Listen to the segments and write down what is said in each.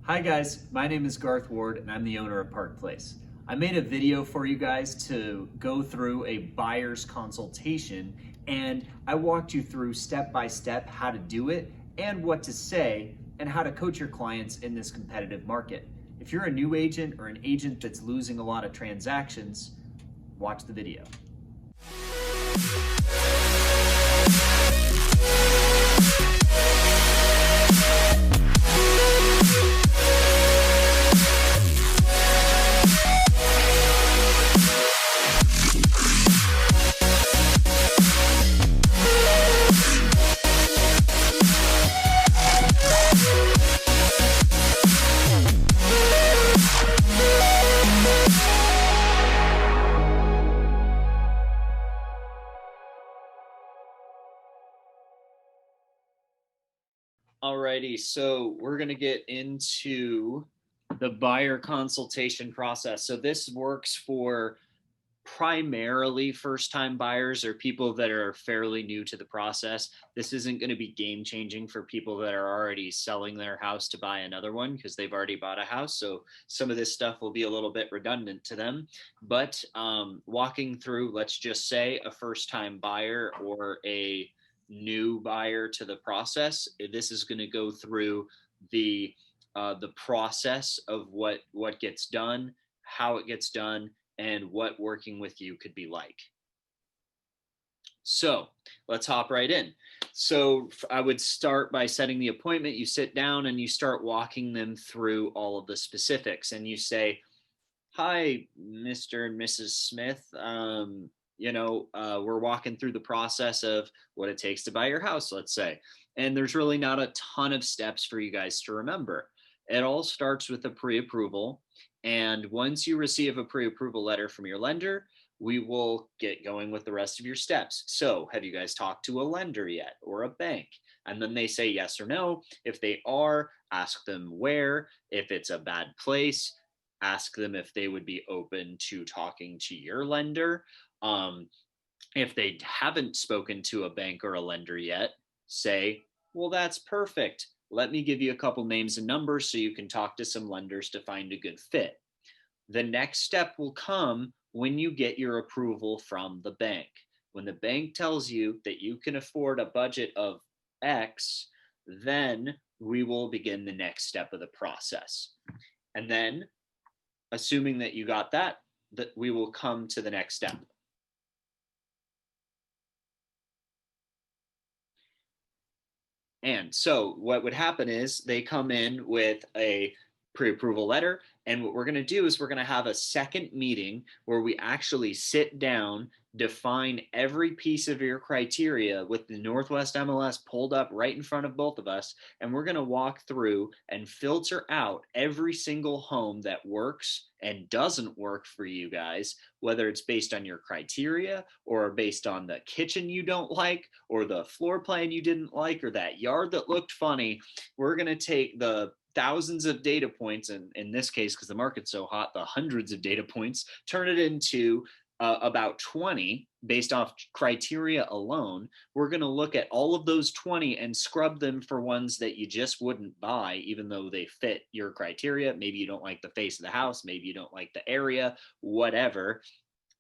Hi guys, my name is Garth Ward and I'm the owner of Park Place. I made a video for you guys to go through a buyer's consultation, and I walked you through step by step how to do it and what to say and how to coach your clients in this competitive market. If you're a new agent or an agent that's losing a lot of transactions, watch the video. Alrighty, so we're going to get into the buyer consultation process. So this works for primarily first-time buyers or people that are fairly new to the process. This isn't going to be game-changing for people that are already selling their house to buy another one because they've already bought a house. So some of this stuff will be a little bit redundant to them. But walking through, let's just say, a first-time buyer or a new buyer to the process, this is going to go through the process of what gets done, how it gets done, and what working with you could be like. So let's hop right in. So I would start by setting the appointment. You sit down and you start walking them through all of the specifics, and you say, "Hi, Mr. and Mrs. Smith. We're walking through the process of what it takes to buy your house, let's say. And there's really not a ton of steps for you guys to remember. It all starts with a pre-approval. And once you receive a pre-approval letter from your lender, we will get going with the rest of your steps. So have you guys talked to a lender yet, or a bank? And then they say yes or no. If they are, ask them where. If it's a bad place, ask them if they would be open to talking to your lender. If they haven't spoken to a bank or a lender yet, say, well, that's perfect. Let me give you a couple names and numbers so you can talk to some lenders to find a good fit. The next step will come when you get your approval from the bank. When the bank tells you that you can afford a budget of X, then we will begin the next step of the process. And then, assuming that you got that we will come to the next step. And so what would happen is they come in with a pre-approval letter. And what we're going to do is we're going to have a second meeting where we actually sit down, define every piece of your criteria with the Northwest MLS pulled up right in front of both of us. And we're going to walk through and filter out every single home that works and doesn't work for you guys, whether it's based on your criteria or based on the kitchen you don't like or the floor plan you didn't like or that yard that looked funny. We're going to take the thousands of data points, and in this case, because the market's so hot, the hundreds of data points, turn it into about 20 based off criteria alone. We're going to look at all of those 20 and scrub them for ones that you just wouldn't buy, even though they fit your criteria. Maybe you don't like the face of the house, maybe you don't like the area, whatever.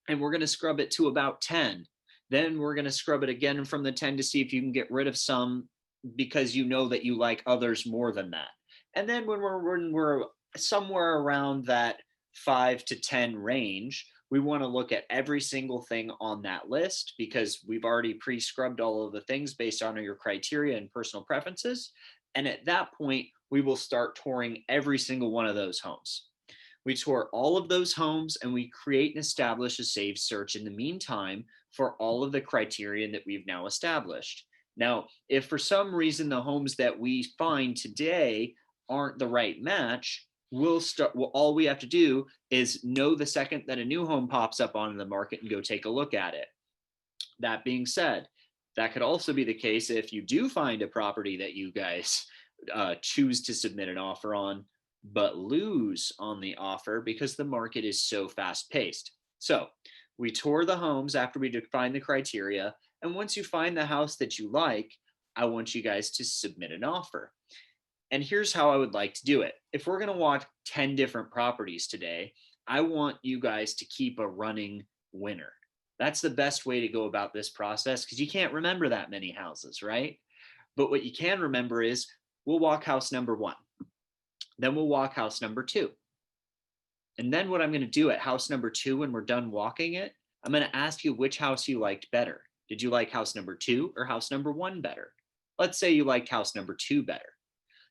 And we're going to scrub it to about 10. Then we're going to scrub it again from the 10 to see if you can get rid of some because you know that you like others more than that. And then when we're somewhere around that 5 to 10 range, we want to look at every single thing on that list because we've already pre-scrubbed all of the things based on your criteria and personal preferences. And at that point, we will start touring every single one of those homes. We tour all of those homes and we create and establish a saved search in the meantime for all of the criteria that we've now established. Now, if for some reason the homes that we find today aren't the right match, all we have to do is know the second that a new home pops up on the market and go take a look at it. That being said, that could also be the case if you do find a property that you guys choose to submit an offer on, but lose on the offer because the market is so fast paced. So we tour the homes after we define the criteria. And once you find the house that you like, I want you guys to submit an offer. And here's how I would like to do it. if we're going to walk 10 different properties today, I want you guys to keep a running winner. That's the best way to go about this process because you can't remember that many houses, right? But what you can remember is we'll walk house number 1. Then we'll walk house number 2. And then what I'm going to do at house number 2 when we're done walking it, I'm going to ask you which house you liked better. Did you like house number 2 or house number 1 better? Let's say you liked house number 2 better.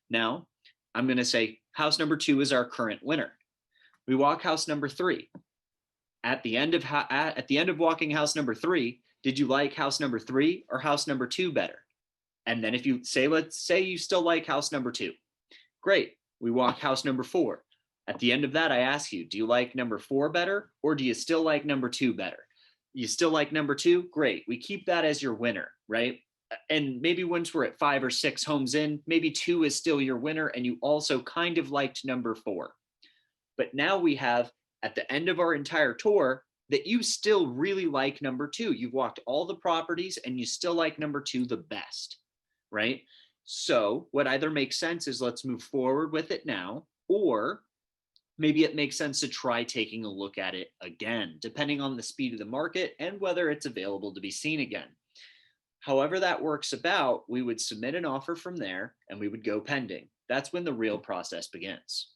Now, I'm going to say house number 2 is our current winner. We walk house number 3. At the end of walking house number 3, did you like house number 3 or house number 2 better? And then if you say, let's say you still like house number 2. Great. We walk house number 4. At the end of that, I ask you, do you like number 4 better or do you still like number 2 better? You still like number 2? Great. We keep that as your winner, right? And maybe once we're at 5 or 6 homes in, maybe 2 is still your winner and you also kind of liked number 4. But now we have at the end of our entire tour that you still really like number 2. You've walked all the properties and you still like number 2 the best, right? So what either makes sense is let's move forward with it now, or maybe it makes sense to try taking a look at it again, depending on the speed of the market and whether it's available to be seen again. However that works about, we would submit an offer from there and we would go pending. That's when the real process begins.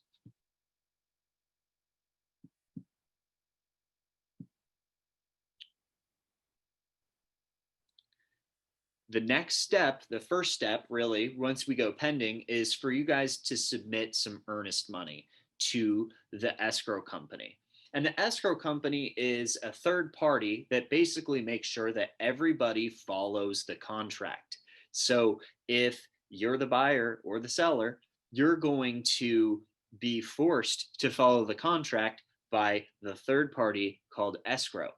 The next step, the first step really, once we go pending, is for you guys to submit some earnest money to the escrow company. And the escrow company is a third party that basically makes sure that everybody follows the contract. So if you're the buyer or the seller, you're going to be forced to follow the contract by the third party called escrow.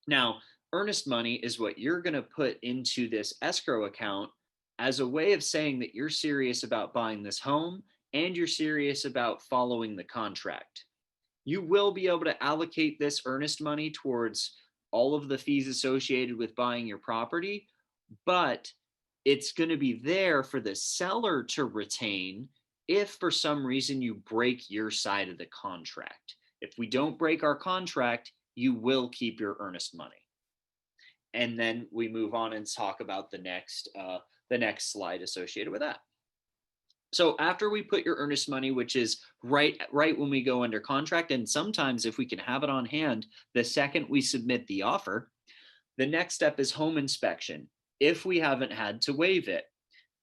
Now, earnest money is what you're going to put into this escrow account as a way of saying that you're serious about buying this home and you're serious about following the contract. You will be able to allocate this earnest money towards all of the fees associated with buying your property, but it's going to be there for the seller to retain if for some reason you break your side of the contract. If we don't break our contract, you will keep your earnest money. And then we move on and talk about the next slide associated with that. So after we put your earnest money, which is right when we go under contract, and sometimes if we can have it on hand, the second we submit the offer, the next step is home inspection. If we haven't had to waive it,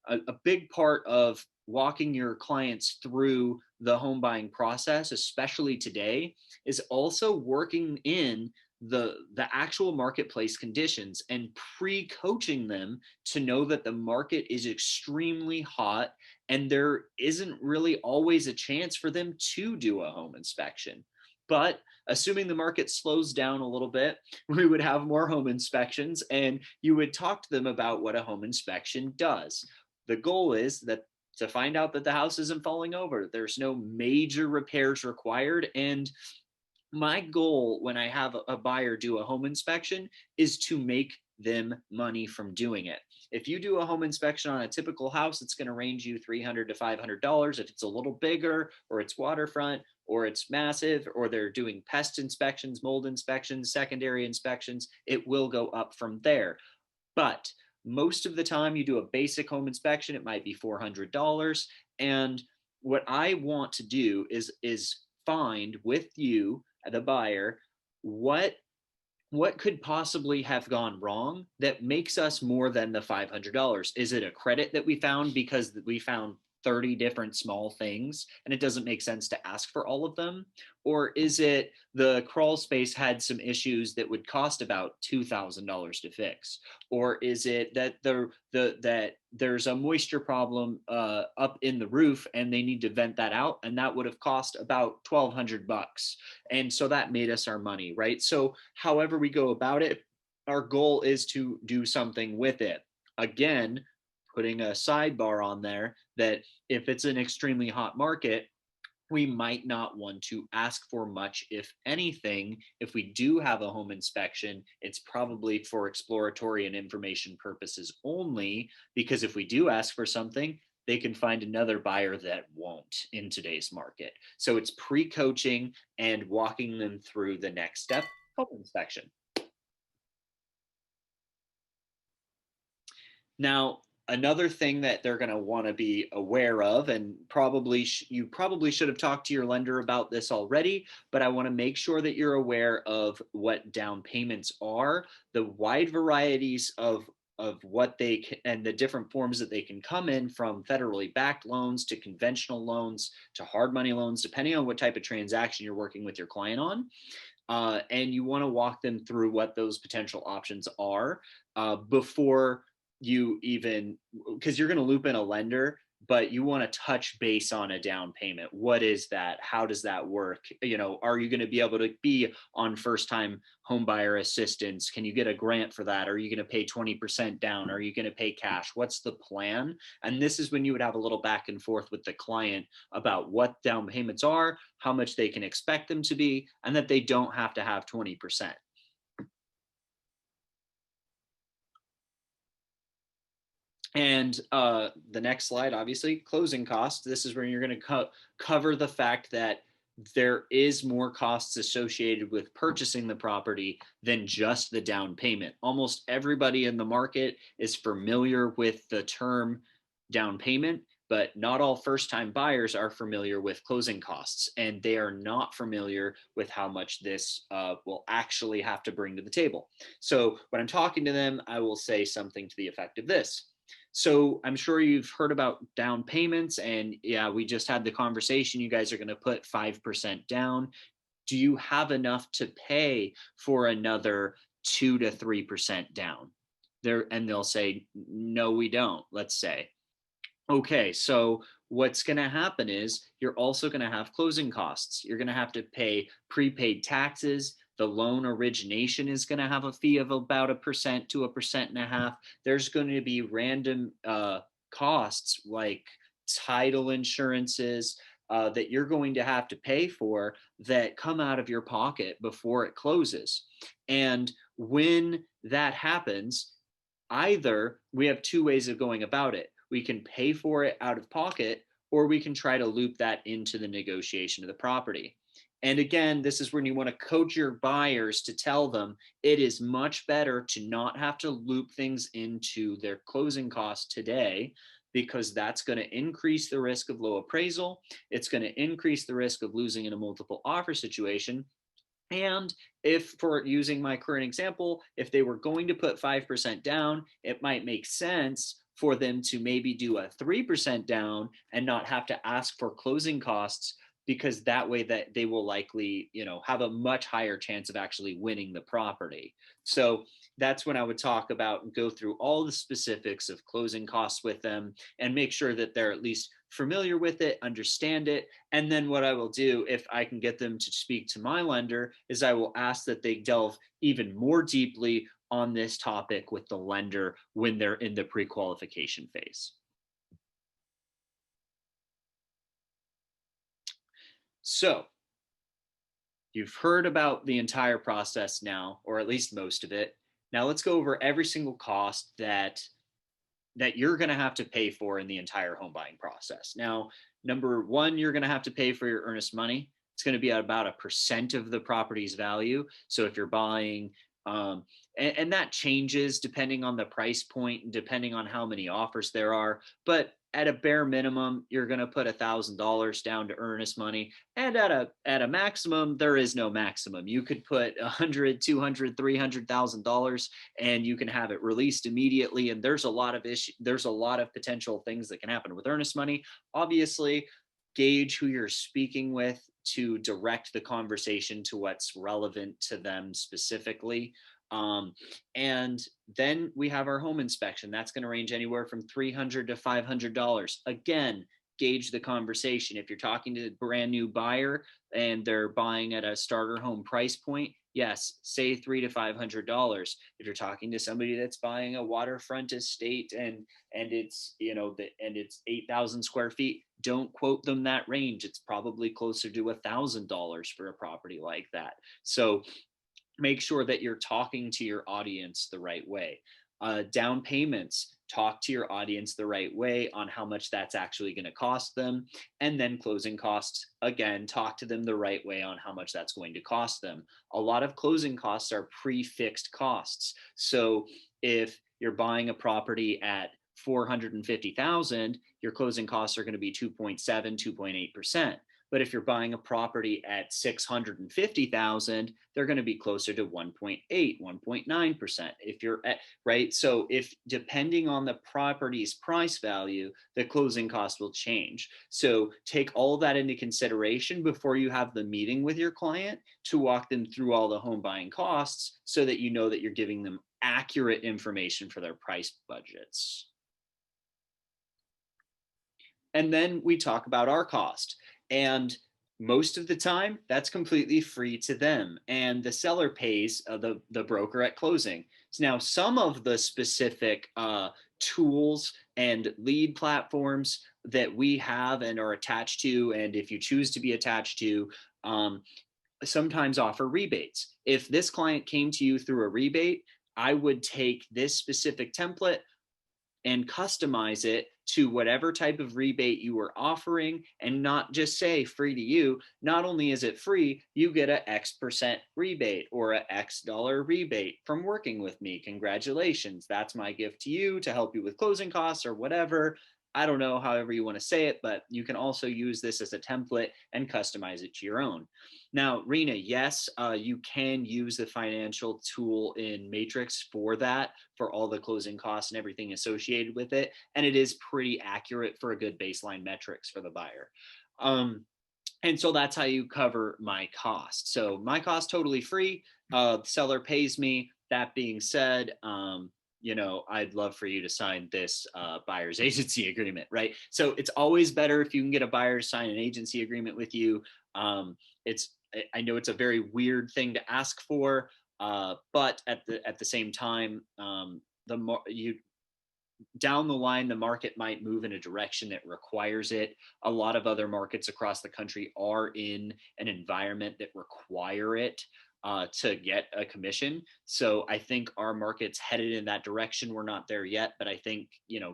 a big part of walking your clients through the home buying process, especially today, is also working in the actual marketplace conditions and pre-coaching them to know that the market is extremely hot and there isn't really always a chance for them to do a home inspection. But assuming the market slows down a little bit, we would have more home inspections and you would talk to them about what a home inspection does. The goal is that to find out that the house isn't falling over, there's no major repairs required. And my goal when I have a buyer do a home inspection is to make them money from doing it. If you do a home inspection on a typical house, it's going to range you $300 to $500. If it's a little bigger or it's waterfront or it's massive or they're doing pest inspections, mold inspections, secondary inspections, it will go up from there. But most of the time you do a basic home inspection, it might be $400. And what I want to do is find with you, the buyer, what could possibly have gone wrong that makes us more than the $500? Is it a credit that we found because we found 30 different small things and it doesn't make sense to ask for all of them? Or is it the crawl space had some issues that would cost about $2,000 to fix? Or is it that that there's a moisture problem up in the roof and they need to vent that out and that would have cost about $1,200? And so that made us our money, right? So however we go about it, our goal is to do something with it. Again, putting a sidebar on there that if it's an extremely hot market, we might not want to ask for much, if anything. If we do have a home inspection, it's probably for exploratory and information purposes only, because if we do ask for something, they can find another buyer that won't in today's market. So it's pre-coaching and walking them through the next step, home inspection. Now, another thing that they're going to want to be aware of, and you probably should have talked to your lender about this already, but I want to make sure that you're aware of what down payments are, the wide varieties of what they can, and the different forms that they can come in, from federally backed loans to conventional loans to hard money loans, depending on what type of transaction you're working with your client on. And you want to walk them through what those potential options are before you even, because you're going to loop in a lender, but you want to touch base on a down payment. What is that? How does that work? Are you going to be able to be on first time home buyer assistance? Can you get a grant for that? Are you going to pay 20% down? Are you going to pay cash? What's the plan? And this is when you would have a little back and forth with the client about what down payments are, how much they can expect them to be, and that they don't have to have 20%. And the next slide, obviously, closing costs. This is where you're going to cover the fact that there is more costs associated with purchasing the property than just the down payment. Almost everybody in the market is familiar with the term down payment, but not all first-time buyers are familiar with closing costs, and they are not familiar with how much this will actually have to bring to the table. So when I'm talking to them, I will say something to the effect of this. So I'm sure you've heard about down payments, and yeah, we just had the conversation. You guys are going to put 5% down. Do you have enough to pay for another 2 to 3% down? And they'll say, no, we don't, let's say. Okay, so what's going to happen is you're also going to have closing costs. You're going to have to pay prepaid taxes. The loan origination is going to have a fee of about 1% to 1.5%. There's going to be random costs like title insurances that you're going to have to pay for that come out of your pocket before it closes. And when that happens, either we have two ways of going about it. We can pay for it out of pocket, or we can try to loop that into the negotiation of the property. And again, this is when you want to coach your buyers to tell them it is much better to not have to loop things into their closing costs today, because that's going to increase the risk of low appraisal. It's going to increase the risk of losing in a multiple offer situation. And if, for using my current example, if they were going to put 5% down, it might make sense for them to maybe do a 3% down and not have to ask for closing costs, because that way that they will likely, have a much higher chance of actually winning the property. So that's when I would talk about and go through all the specifics of closing costs with them and make sure that they're at least familiar with it, understand it. And then what I will do, if I can get them to speak to my lender, is I will ask that they delve even more deeply on this topic with the lender when they're in the pre-qualification phase. So you've heard about the entire process now, or at least most of it. Now let's go over every single cost that you're going to have to pay for in the entire home buying process. Now, number one, you're going to have to pay for your earnest money. It's going to be about 1% of the property's value. So if you're buying, and that changes depending on the price point and depending on how many offers there are. But at a bare minimum, you're going to put $1,000 down to earnest money. And at a maximum, there is no maximum. You could put $100, $200, $300,000 and you can have it released immediately. And there's a lot of potential things that can happen with earnest money. Obviously, gauge who you're speaking with to direct the conversation to what's relevant to them specifically. And then we have our home inspection. That's going to range anywhere from $300 to $500. Again, gauge the conversation. If you're talking to a brand new buyer and they're buying at a starter home price point, yes, say $300 to $500. If you're talking to somebody that's buying a waterfront estate and it's and it's 8,000 square feet, don't quote them that range. It's probably closer to $1,000 for a property like that. So make sure that you're talking to your audience the right way. Down payments. talk to your audience the right way on how much that's actually going to cost them. And then closing costs, again, talk to them the right way on how much that's going to cost them. A lot of closing costs are pre-fixed costs. So if you're buying a property at 450,000, your closing costs are going to be 2.7, 2.8%. But if you're buying a property at 650,000, they're going to be closer to 1.8, 1.9%. If you're at, right? So if depending on the property's price value, the closing cost will change. So take all that into consideration before you have the meeting with your client to walk them through all the home buying costs so that you know that you're giving them accurate information for their price budgets. And then we talk about our cost. And most of the time, that's completely free to them. And the seller pays the broker at closing. So now, some of the specific tools and lead platforms that we have and are attached to, and if you choose to be attached to, sometimes offer rebates. If this client came to you through a rebate, I would take this specific template and customize it to whatever type of rebate you were offering, and not just say free to you. Not only is it free, you get a X% rebate or a X dollar rebate from working with me. Congratulations. That's my gift to you to help you with closing costs or whatever. I don't know, however you want to say it, but you can also use this as a template and customize it to your own. Now, Rena, yes, you can use the financial tool in Matrix for that, for all the closing costs and everything associated with it. And it is pretty accurate for a good baseline metrics for the buyer. And so that's how you cover my cost. So my cost totally free. The seller pays me. That being said, I'd love for you to sign this buyer's agency agreement, right? So it's always better if you can get a buyer to sign an agency agreement with you. I know it's a very weird thing to ask for, but at the same time, down the line, the market might move in a direction that requires it. A lot of other markets across the country are in an environment that require it to get a commission. So I think our market's headed in that direction. We're not there yet, but I think,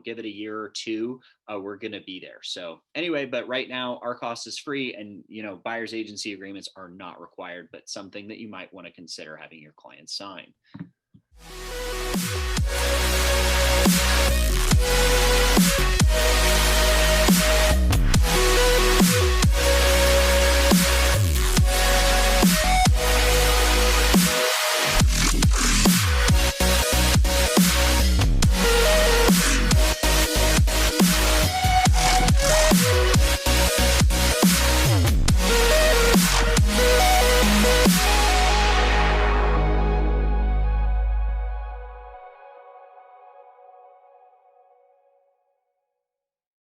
give it a year or two, we're going to be there. So anyway, but right now our cost is free, and, buyer's agency agreements are not required, but something that you might want to consider having your clients sign.